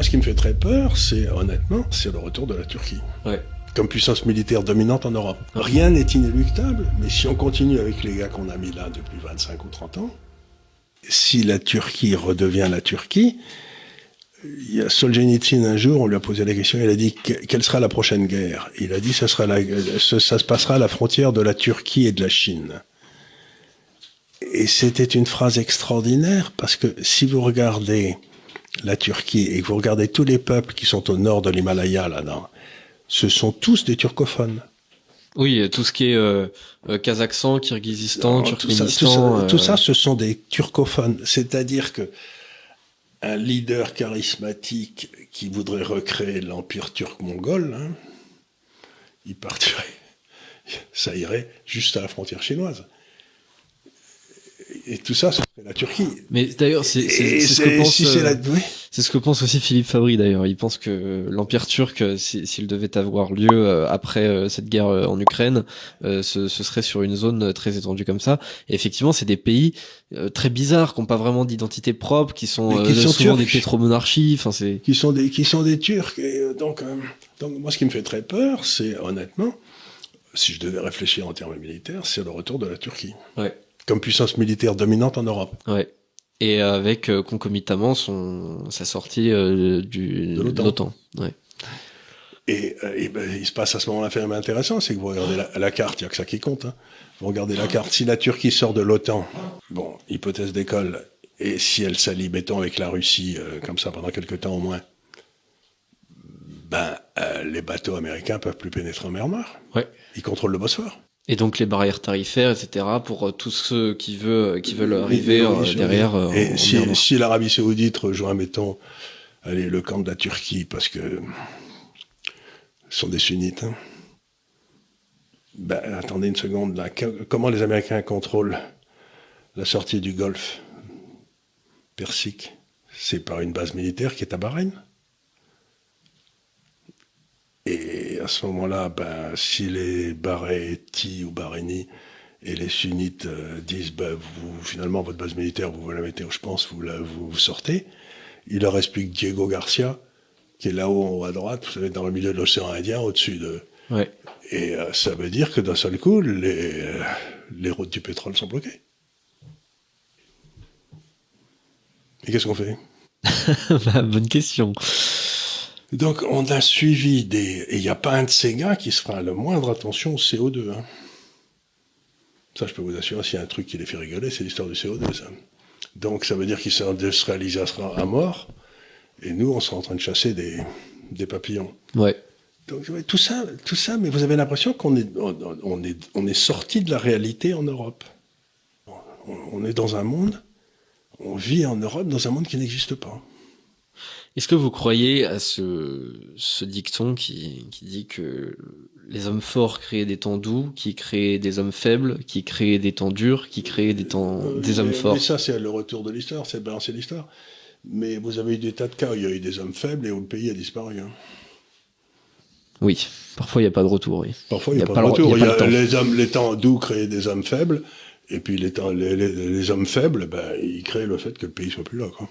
Moi, ce qui me fait très peur, c'est, honnêtement, c'est le retour de la Turquie. Ouais. Comme puissance militaire dominante en Europe. Rien n'est inéluctable, mais si on continue avec les gars qu'on a mis là depuis 25 ou 30 ans, si la Turquie redevient la Turquie, il y a Solzhenitsyn un jour, on lui a posé la question, il a dit quelle sera la prochaine guerre? Il a dit ça se passera à la frontière de la Turquie et de la Chine. Et c'était une phrase extraordinaire parce que si vous regardez la Turquie et que vous regardez tous les peuples qui sont au nord de l'Himalaya là-dedans, ce sont tous des turcophones. Oui, tout ce qui est Kazakhstan, Kirghizistan, Turkménistan... Tout ça, ce sont des turcophones. C'est-à-dire que un leader charismatique qui voudrait recréer l'empire turc-mongol, hein, il partirait, ça irait juste à la frontière chinoise. Et tout ça, ce serait la Turquie. Mais d'ailleurs, c'est ce que pense... Si oui. C'est ce que pense aussi Philippe Fabry d'ailleurs. Il pense que l'Empire turc, s'il devait avoir lieu après cette guerre en Ukraine, ce serait sur une zone très étendue comme ça. Et effectivement, c'est des pays très bizarres, qui n'ont pas vraiment d'identité propre, qui sont souvent des pétromonarchies. Enfin, c'est qui sont des Turcs. Et donc moi, ce qui me fait très peur, c'est honnêtement, si je devais réfléchir en termes militaires, c'est le retour de la Turquie. Ouais. Comme puissance militaire dominante en Europe. Ouais. Et avec concomitamment sa sortie de l'OTAN. Ouais. Et ben, il se passe à ce moment-là un phénomène intéressant, c'est que vous regardez la carte, il n'y a que ça qui compte. Hein. Vous regardez la carte, si la Turquie sort de l'OTAN, bon, hypothèse d'école, et si elle s'allie, mettons, avec la Russie, comme ça, pendant quelques temps au moins, ben, les bateaux américains peuvent plus pénétrer en mer Noire. Ouais. Ils contrôlent le Bosphore. Et donc les barrières tarifaires, etc., pour tous ceux qui veulent arriver derrière. Et si l'Arabie Saoudite rejoint, mettons, allez, le camp de la Turquie, parce que ce sont des sunnites. Hein. Ben, attendez une seconde, là. Comment les Américains contrôlent la sortie du Golfe Persique? C'est par une base militaire qui est à Bahreïn. Et à ce moment-là, ben, si les Bahreïtis ou Bahreïnis et les sunnites disent, ben, finalement, votre base militaire, vous la mettez où je pense, vous sortez, il leur explique Diego Garcia, qui est là-haut en haut à droite, vous savez, dans le milieu de l'océan Indien, au-dessus de... Ouais. Et ça veut dire que d'un seul coup, les routes du pétrole sont bloquées. Et qu'est-ce qu'on fait? Bah, bonne question. Donc, on a suivi et il n'y a pas un de ces gars qui se fera la moindre attention au CO2. Hein. Ça, je peux vous assurer, s'il y a un truc qui les fait rigoler, c'est l'histoire du CO2, ça. Donc, ça veut dire qu'ils s'industrialisent à mort, et nous, on sera en train de chasser des papillons. Ouais. Donc, tout ça, mais vous avez l'impression qu'on est sorti de la réalité en Europe. On est dans un monde, on vit en Europe dans un monde qui n'existe pas. Est-ce que vous croyez à ce dicton qui dit que les hommes forts créent des temps doux, qui créent des hommes faibles, qui créent des temps durs, qui créent des hommes forts? Mais ça, c'est le retour de l'histoire, c'est balancer l'histoire. Mais vous avez eu des tas de cas où il y a eu des hommes faibles et où le pays a disparu. Hein. Oui, parfois il n'y a pas de retour. Oui. Parfois il n'y a pas de retour. Les temps doux créent des hommes faibles, et puis les hommes faibles, ben, ils créent le fait que le pays soit plus là, quoi.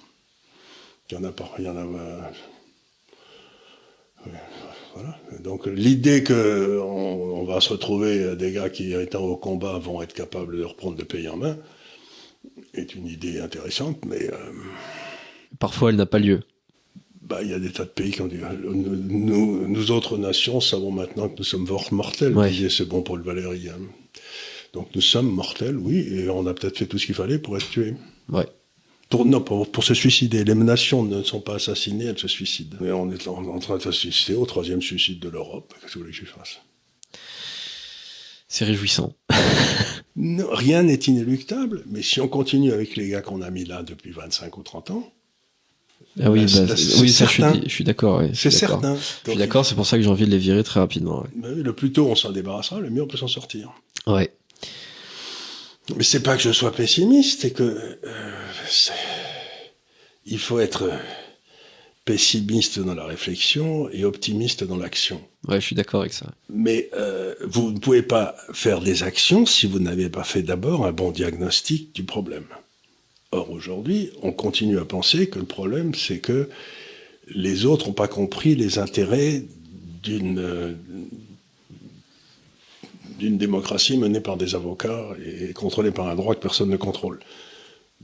Il y en a pas, voilà. Donc l'idée que on va se retrouver des gars qui, étant au combat, vont être capables de reprendre le pays en main est une idée intéressante, mais parfois elle n'a pas lieu. Bah, il y a des tas de pays qui ont dit nous autres nations savons maintenant que nous sommes mortels. Ouais. C'est bon pour le Valéry. Hein. Donc nous sommes mortels, oui, et on a peut-être fait tout ce qu'il fallait pour être tués. Ouais. Pour se suicider. Les nations ne sont pas assassinées, elles se suicident. Mais on est en train de se suicider au 3e suicide de l'Europe. Qu'est-ce que vous voulez que je fasse? C'est réjouissant. Non, rien n'est inéluctable, mais si on continue avec les gars qu'on a mis là depuis 25 ou 30 ans... Ah oui, oui, ça, je suis d'accord. Ouais, c'est certain. Je suis d'accord, c'est pour ça que j'ai envie de les virer très rapidement. Ouais. Le plus tôt on s'en débarrassera, le mieux on peut s'en sortir. Ouais. Mais c'est pas que je sois pessimiste, c'est que il faut être pessimiste dans la réflexion et optimiste dans l'action. Ouais, je suis d'accord avec ça. Mais vous ne pouvez pas faire des actions si vous n'avez pas fait d'abord un bon diagnostic du problème. Or aujourd'hui, on continue à penser que le problème, c'est que les autres n'ont pas compris les intérêts d'une démocratie menée par des avocats et contrôlée par un droit que personne ne contrôle.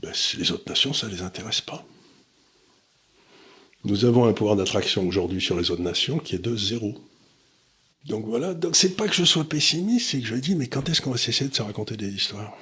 Ben, les autres nations, ça ne les intéresse pas. Nous avons un pouvoir d'attraction aujourd'hui sur les autres nations qui est de 0. Donc voilà, donc c'est pas que je sois pessimiste, c'est que je dis, mais quand est-ce qu'on va cesser de se raconter des histoires ?